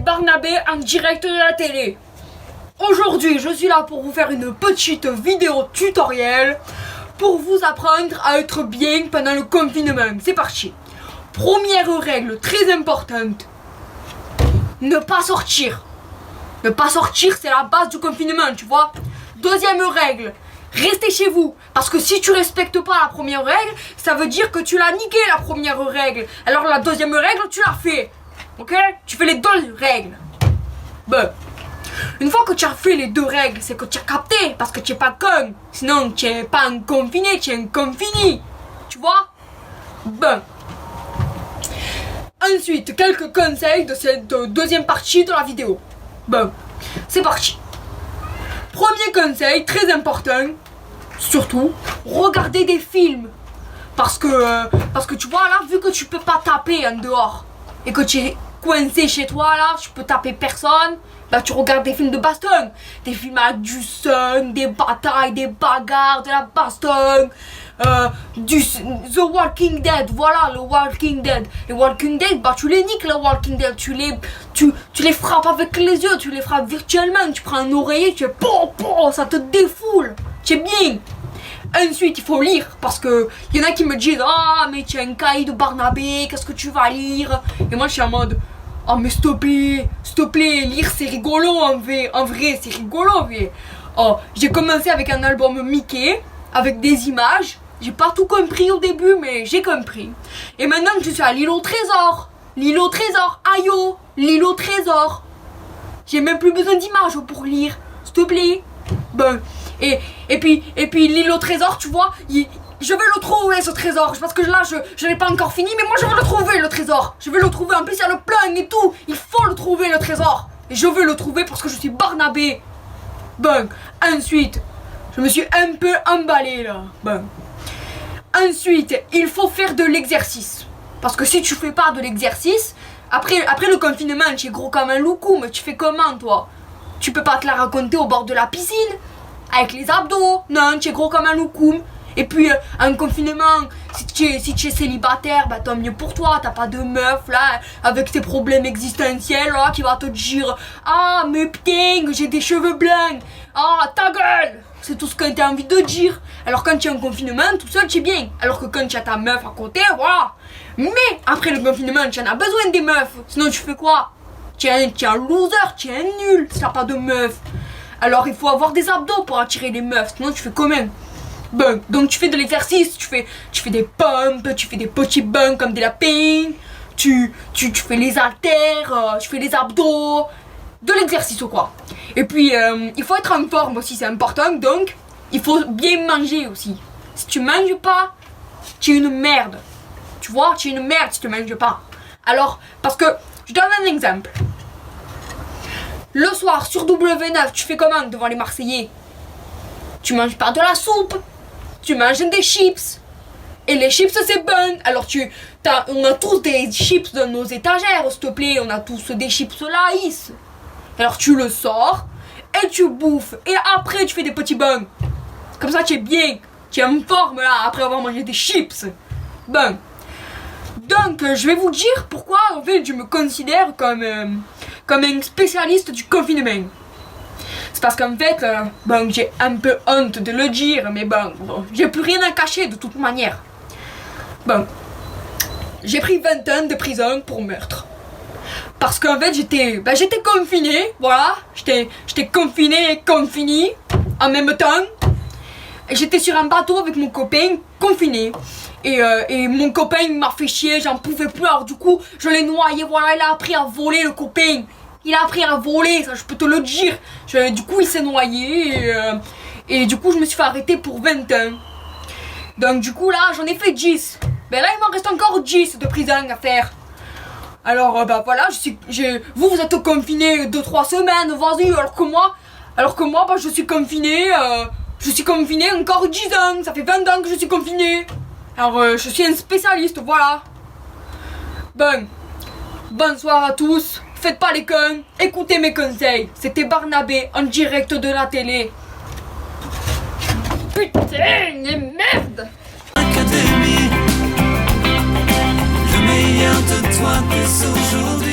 Barnabé en direct de la télé. Aujourd'hui, je suis là pour vous faire une petite vidéo tutoriel pour vous apprendre à être bien pendant le confinement. C'est parti. Première règle très importante, ne pas sortir. Ne pas sortir, c'est la base du confinement, tu vois. Deuxième règle, restez chez vous. Parce que si tu respectes pas la première règle, ça veut dire que tu l'as niqué la première règle. Alors la deuxième règle, tu l'as fait. Ok? Tu fais les deux règles. Bon. Une fois que tu as fait les deux règles, c'est que tu as capté. Parce que tu n'es pas con. Sinon, tu n'es pas un confiné, tu es un confini. Tu vois? Bon. Ensuite, quelques conseils de cette deuxième partie de la vidéo. Bon. C'est parti. Premier conseil, très important. Surtout, regardez des films. Parce que tu vois là, vu que tu peux pas taper en dehors et que tu es coincé chez toi là, tu peux taper personne, bah tu regardes des films de baston, des films avec du sang, des batailles, des bagarres, de la baston, The Walking Dead, voilà le Walking Dead. Les Walking Dead, bah tu les niques les Walking Dead, tu les frappes avec les yeux, tu les frappes virtuellement, tu prends un oreiller, tu fais pom, ça te défoule, tu es bien. Ensuite, il faut lire parce que il y en a qui me disent ah mais tu as un cahier de Barnabé, qu'est-ce que tu vas lire? Et moi je suis en mode oh mais s'il te plaît, lire c'est rigolo en vrai c'est rigolo mais oh, j'ai commencé avec un album Mickey avec des images, j'ai pas tout compris au début mais j'ai compris. Et maintenant je suis à l'île au trésor, aïe l'île au trésor. J'ai même plus besoin d'images pour lire, s'il te plaît. Bon. Et puis l'île au trésor, tu vois, je vais le trouver ce trésor. Parce que là, je l'ai pas encore fini, mais moi je veux le trouver le trésor. Je vais le trouver, en plus il y a le plan et tout. Il faut le trouver le trésor. Et je veux le trouver parce que je suis Barnabé. Bon, ensuite, je me suis un peu emballé là. Bon. Ensuite, il faut faire de l'exercice. Parce que si tu fais pas de l'exercice, après le confinement, tu es gros comme un loukoum. Tu fais comment toi? Tu peux pas te la raconter au bord de la piscine avec les abdos. Non, tu es gros comme un loukoum. Et puis en confinement, si tu es célibataire, bah tant mieux pour toi. T'as pas de meuf là avec tes problèmes existentiels là qui va te dire ah mais putain j'ai des cheveux blancs. Ah ta gueule. C'est tout ce que t'as envie de dire. Alors quand tu es en confinement, tout seul tu es bien. Alors que quand tu as ta meuf à côté, voilà. Mais après le confinement, tu en as besoin des meufs. Sinon tu fais quoi? Tu es un loser, tu es un nul si t'as pas de meuf. Alors il faut avoir des abdos pour attirer les meufs, sinon tu fais quand même. Bon, donc tu fais de l'exercice, tu fais des pompes, tu fais des petits bonds comme des lapins, tu fais les haltères, tu fais les abdos, de l'exercice ou quoi. Et puis il faut être en forme aussi, c'est important, donc il faut bien manger aussi. Si tu manges pas, tu es une merde. Tu vois, tu es une merde si tu manges pas. Alors, parce que, je donne un exemple. Le soir, sur W9, tu fais comment devant les Marseillais? Tu manges pas de la soupe, tu manges des chips. Et les chips, c'est bon. Alors, on a tous des chips dans nos étagères, s'il te plaît. On a tous des chips Laïs. Alors, tu le sors et tu bouffes. Et après, tu fais des petits bons. Comme ça, tu es bien. Tu es en forme, là, après avoir mangé des chips. Bon. Donc, je vais vous dire pourquoi, en fait, je me considère comme un spécialiste du confinement. C'est parce qu'en fait, bon, j'ai un peu honte de le dire, mais bon, j'ai plus rien à cacher de toute manière. Bon, j'ai pris 20 ans de prison pour meurtre. Parce qu'en fait, j'étais confiné, voilà. J'étais confiné et confiné en même temps. Et j'étais sur un bateau avec mon copain, confiné. Et mon copain m'a fait chier, j'en pouvais plus, alors du coup je l'ai noyé, voilà, il a appris à voler le copain. Il a appris à voler, ça je peux te le dire. Du coup il s'est noyé et du coup je me suis fait arrêter pour 20 ans. Donc du coup là j'en ai fait 10. Ben là il m'en reste encore 10 de prison à faire. Alors bah voilà, vous êtes confiné 2-3 semaines, vas-y, alors que moi bah, je suis confiné encore 10 ans, ça fait 20 ans que je suis confiné. Alors je suis un spécialiste, voilà. Bon, bonsoir à tous, faites pas les cons, écoutez mes conseils. C'était Barnabé en direct de la télé. Putain de merde. Académie, le meilleur de toi dès aujourd'hui.